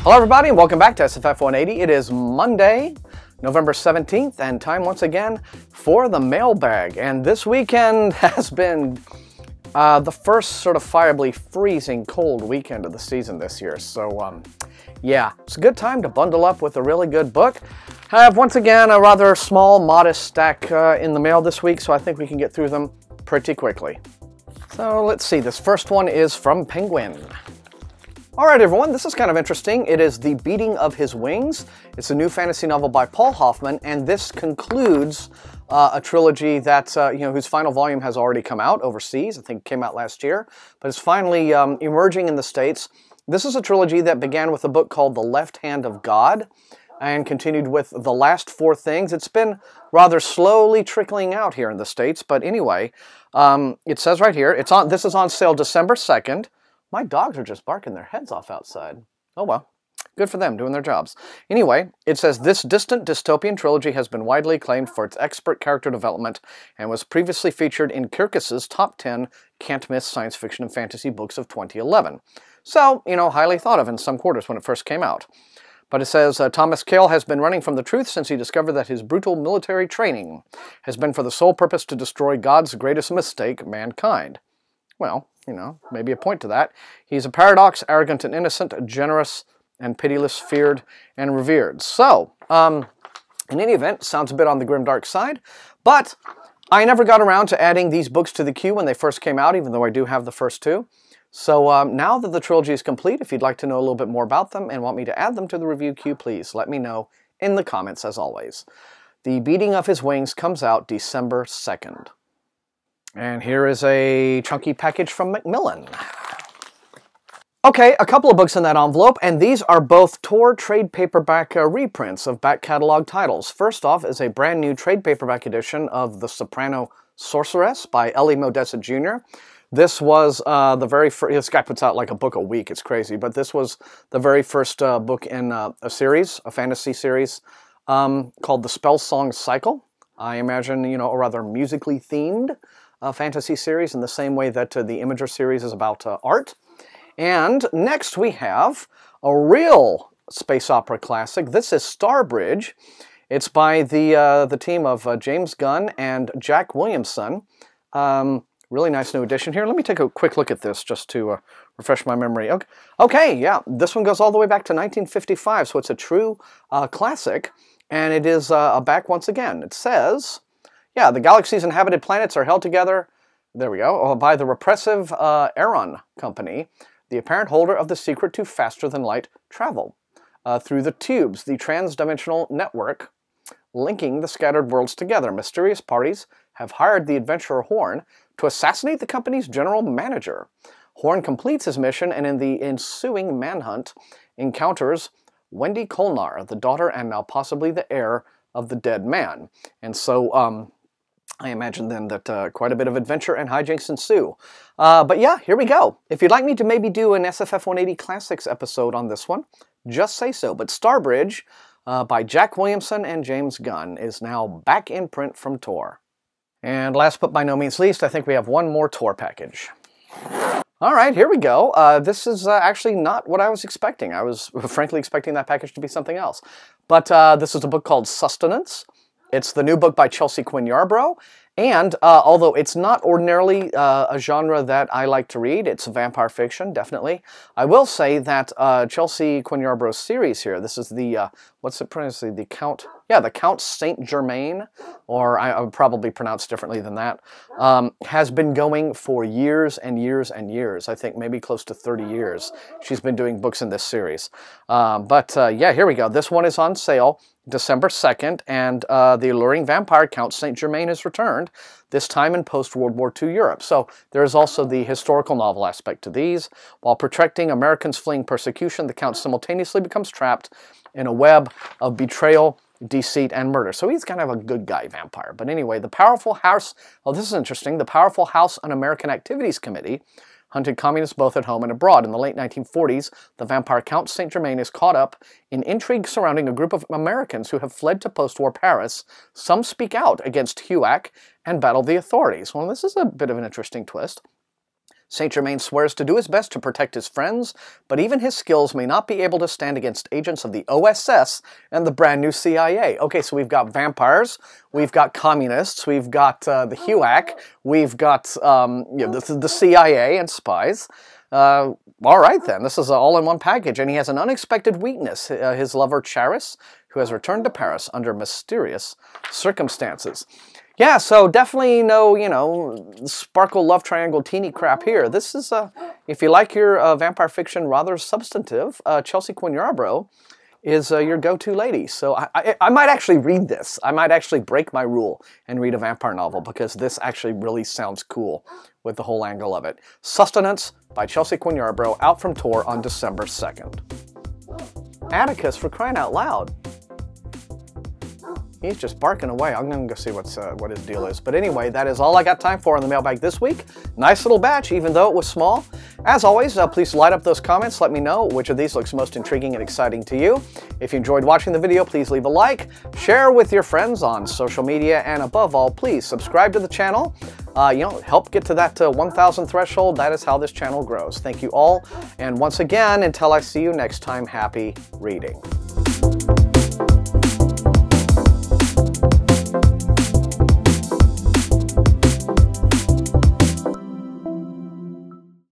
Hello everybody and welcome back to SFF180. It is Monday, November 17th, and time once again for the mailbag. And this weekend has been the first certifiably freezing cold weekend of the season this year. So yeah, it's a good time to bundle up with a really good book. I have once again a rather small, modest stack in the mail this week, so I think we can get through them pretty quickly. So let's see, this first one is from Penguin. Alright everyone, this is kind of interesting. It is The Beating of His Wings. It's a new fantasy novel by Paul Hoffman, and this concludes a trilogy that, whose final volume has already come out overseas. I think it came out last year, but it's finally emerging in the States. This is a trilogy that began with a book called The Left Hand of God, and continued with The Last Four Things. It's been rather slowly trickling out here in the States, but anyway, it says right here, this is on sale December 2nd. My dogs are just barking their heads off outside. Oh well, good for them, doing their jobs. Anyway, it says, this distant dystopian trilogy has been widely acclaimed for its expert character development and was previously featured in Kirkus's top 10 can't-miss science fiction and fantasy books of 2011. So, highly thought of in some quarters when it first came out. But it says, Thomas Cale has been running from the truth since he discovered that his brutal military training has been for the sole purpose to destroy God's greatest mistake, mankind. Well, maybe a point to that. He's a paradox, arrogant and innocent, generous and pitiless, feared and revered. So, in any event, sounds a bit on the grimdark side, but I never got around to adding these books to the queue when they first came out, even though I do have the first two. So now that the trilogy is complete, if you'd like to know a little bit more about them and want me to add them to the review queue, please let me know in the comments as always. The Beating of His Wings comes out December 2nd. And here is a chunky package from McMillan. Okay, a couple of books in that envelope, and these are both Tor trade paperback reprints of back catalog titles. First off is a brand new trade paperback edition of The Soprano Sorceress by Elie Modessa Jr. This was the very first, this guy puts out like a book a week, it's crazy, but this was the very first book in a series, a fantasy series, called The Spellsong Cycle. I imagine, a rather musically themed fantasy series in the same way that the Imager series is about art. And next we have a real space opera classic. This is Starbridge. It's by the team of James Gunn and Jack Williamson. Really nice new edition here. Let me take a quick look at this just to refresh my memory. Okay, yeah, this one goes all the way back to 1955, so it's a true classic, and it is back once again. It says, yeah, the galaxy's inhabited planets are held together, there we go, by the repressive Aeron Company, the apparent holder of the secret to faster-than-light travel. Through the tubes, the trans-dimensional network linking the scattered worlds together, mysterious parties have hired the adventurer Horn to assassinate the company's general manager. Horn completes his mission and in the ensuing manhunt encounters Wendy Kolnar, the daughter and now possibly the heir of the dead man. And so, I imagine then that quite a bit of adventure and hijinks ensue. But yeah, here we go. If you'd like me to maybe do an SFF180 Classics episode on this one, just say so. But Starbridge, by Jack Williamson and James Gunn, is now back in print from Tor. And last but by no means least, I think we have one more Tor package. All right, here we go. This is actually not what I was expecting. I was frankly expecting that package to be something else. But this is a book called Sustenance. It's the new book by Chelsea Quinn Yarbrough, and although it's not ordinarily a genre that I like to read, it's vampire fiction, definitely. I will say that Chelsea Quinn Yarbrough's series here, this is the, what's it pronounced, the Count, yeah, the Count Saint Germain, or I would probably pronounce differently than that, has been going for years and years and years. I think maybe close to 30 years she's been doing books in this series. Yeah, here we go. This one is on sale December 2nd, and the alluring vampire Count Saint Germain has returned, this time in post-World War II Europe. So there is also the historical novel aspect to these. While protecting Americans fleeing persecution, the Count simultaneously becomes trapped in a web of betrayal, deceit, and murder. So he's kind of a good guy vampire. But anyway, the powerful House, oh, this is interesting, the powerful House Un-American Activities Committee hunted communists both at home and abroad. In the late 1940s, the vampire Count Saint Germain is caught up in intrigue surrounding a group of Americans who have fled to post-war Paris. Some speak out against HUAC and battle the authorities. Well, this is a bit of an interesting twist. Saint Germain swears to do his best to protect his friends, but even his skills may not be able to stand against agents of the OSS and the brand new CIA. Okay, so we've got vampires, we've got communists, we've got the HUAC, we've got the CIA and spies. All right then, this is all in one package, and he has an unexpected weakness, his lover Charis, who has returned to Paris under mysterious circumstances. Yeah, so definitely no, you know, sparkle love triangle teeny crap here. This is, if you like your vampire fiction rather substantive, Chelsea Quinn Yarbrough is your go-to lady. So I might actually read this. I might actually break my rule and read a vampire novel, because this actually really sounds cool with the whole angle of it. Sustenance by Chelsea Quinn Yarbrough, out from Tor on December 2nd. Atticus, for crying out loud. He's just barking away. I'm going to go see what his deal is. But anyway, that is all I got time for in the mailbag this week. Nice little batch, even though it was small. As always, please light up those comments. Let me know which of these looks most intriguing and exciting to you. If you enjoyed watching the video, please leave a like, share with your friends on social media, and above all, please subscribe to the channel. Help get to that 1,000 threshold. That is how this channel grows. Thank you all. And once again, until I see you next time, happy reading.